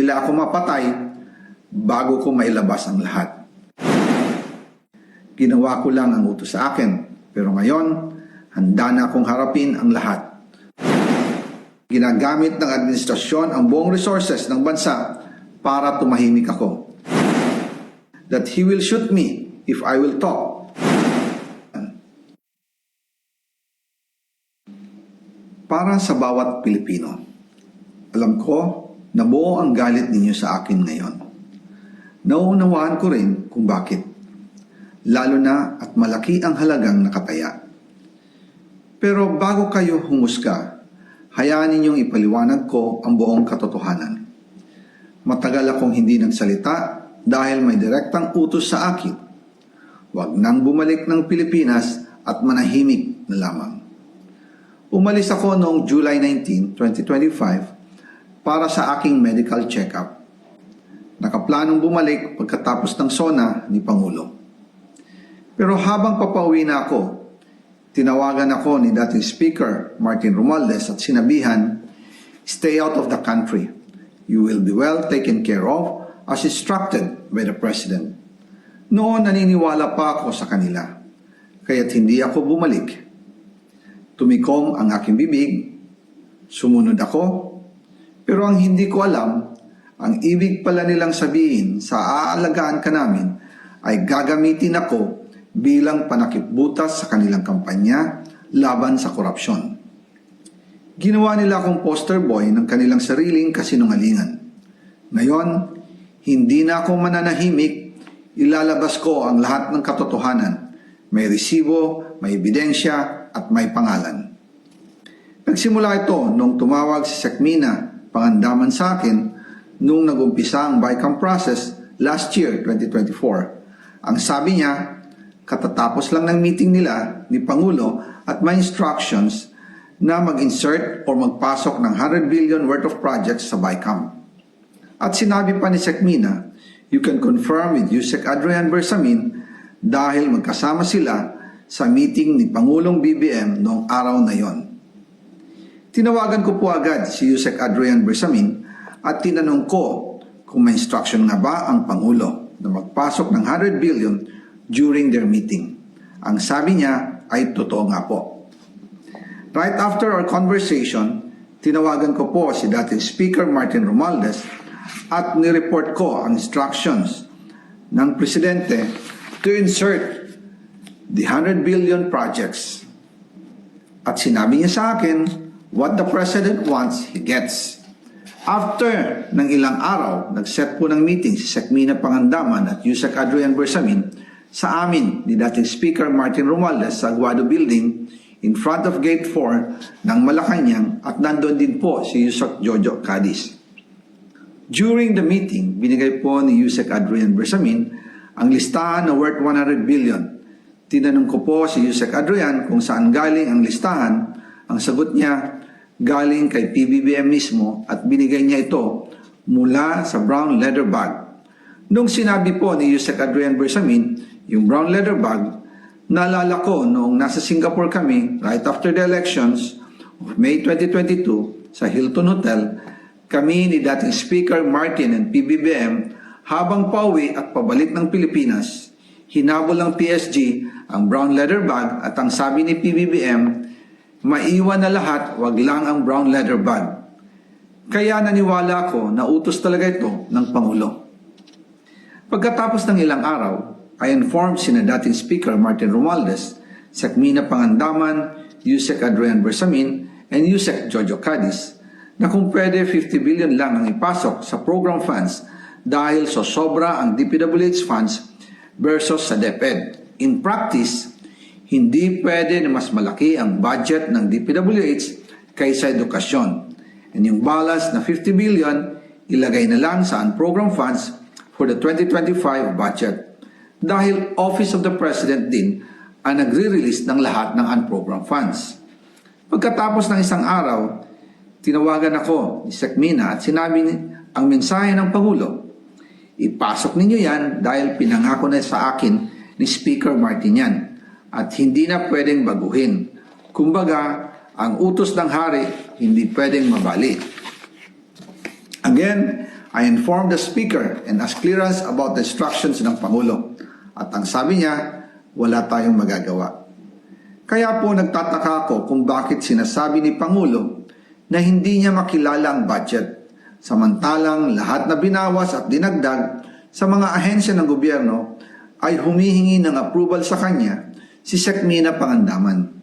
nila ako mapatay bago ko mailabas ang lahat. Ginawa ko lang ang utos sa akin, pero ngayon, handa na akong harapin ang lahat. Ginagamit ng administrasyon ang buong resources ng bansa para tumahimik ako. That he will shoot me if I will talk. Para sa bawat Pilipino, alam ko na buo ang galit ninyo sa akin ngayon. Nauunawaan ko rin kung bakit. Lalo na at malaki ang halagang nakataya. Pero bago kayo humusga, hayaan ninyong ipaliwanag ko ang buong katotohanan. Matagal akong hindi nagsalita dahil may direktang utos sa akin. Huwag nang bumalik ng Pilipinas at manahimik na lamang. Umalis ako noong July 19, 2025 para sa aking medical check-up. Nakaplanong bumalik pagkatapos ng SONA ni Pangulo. Pero habang papauwi na ako, tinawagan ako ni dating Speaker Martin Romualdez at sinabihan, "Stay out of the country. You will be well taken care of as instructed by the President." Noon naniniwala pa ako sa kanila, kaya't hindi ako bumalik. Tumikom ang aking bibig, sumunod ako, pero ang hindi ko alam, ang ibig pala nilang sabihin sa aalagaan ka namin ay gagamitin ako bilang panakipbutas sa kanilang kampanya laban sa korupsyon. Ginawa nila akong poster boy ng kanilang sariling kasinungalingan. Ngayon, hindi na ako mananahimik, ilalabas ko ang lahat ng katotohanan. May resibo, may ebidensya, at may pangalan. Nagsimula ito nung tumawag si Sekmina Pangandaman sa akin nung nagumpisa ang BICAM process last year, 2024. Ang sabi niya, katatapos lang ng meeting nila ni Pangulo at may instructions na mag-insert o magpasok ng 100 billion worth of projects sa BICAM. At sinabi pa ni Sekmina, you can confirm with Yusek Adrian Bersamin dahil magkasama sila sa meeting ni Pangulong BBM noong araw na yon. Tinawagan ko po agad si Yusek Adrian Bersamin at tinanong ko kung may instruction nga ba ang Pangulo na magpasok ng 100 billion during their meeting. Ang sabi niya ay totoo nga po. Right after our conversation, tinawagan ko po si dating Speaker Martin Romualdez at nireport ko ang instructions ng Presidente to insert the 100 billion projects. At sinabi niya sa akin, what the President wants, he gets. After ng ilang araw, nag-set po ng meeting si Sekmina Pangandaman at Yusek Adrian Bersamin sa amin ni dating Speaker Martin Romualdez sa Aguado Building in front of Gate 4 ng Malacanang at nandoon din po si Yusek Jojo Cadiz. During the meeting, binigay po ni Yusek Adrian Bersamin ang listahan na worth 100 billion. Tinanong ko po si Yusek Adrian kung saan galing ang listahan. Ang sagot niya, galing kay PBBM mismo at binigay niya ito mula sa brown leather bag. Nung sinabi po ni Yusek Adrian Bersamin, yung brown leather bag, naalala ko noong nasa Singapore kami right after the elections of May 2022 sa Hilton Hotel, kami ni dating Speaker Martin and PBBM habang pauwi at pabalik ng Pilipinas, hinabol ng PSG ang brown leather bag at ang sabi ni PBBM, maiwan na lahat, wag lang ang brown leather bag. Kaya naniwala ako na utos talaga ito ng Pangulo. Pagkatapos ng ilang araw, I informed sina dating Speaker Martin Romualdez, Sekmina Pangandaman, Yusek Adrian Bersamin, and Yusek Jojo Cadiz na kung pwede 50 billion lang ang ipasok sa program funds dahil so sobra ang DPWH funds versus sa DepEd. In practice, hindi pwede na mas malaki ang budget ng DPWH kaysa edukasyon. And yung balance na 50 billion, ilagay na lang sa program funds for the 2025 budget. Dahil Office of the President din ang nagre-release ng lahat ng unprogrammed funds. Pagkatapos ng isang araw, tinawagan ako ni Sekmina at sinabi ang mensahe ng Pangulo, ipasok ninyo yan dahil pinangako na sa akin ni Speaker Martin yan at hindi na pwedeng baguhin. Kumbaga, ang utos ng hari hindi pwedeng mabali. Again, I informed the Speaker and asked clearance about the instructions ng Pangulo. At ang sabi niya, wala tayong magagawa. Kaya po nagtataka ako kung bakit sinasabi ni Pangulo na hindi niya makilala ang budget, samantalang lahat na binawas at dinagdag sa mga ahensya ng gobyerno ay humihingi ng approval sa kanya si Sec. Mina Pangandaman.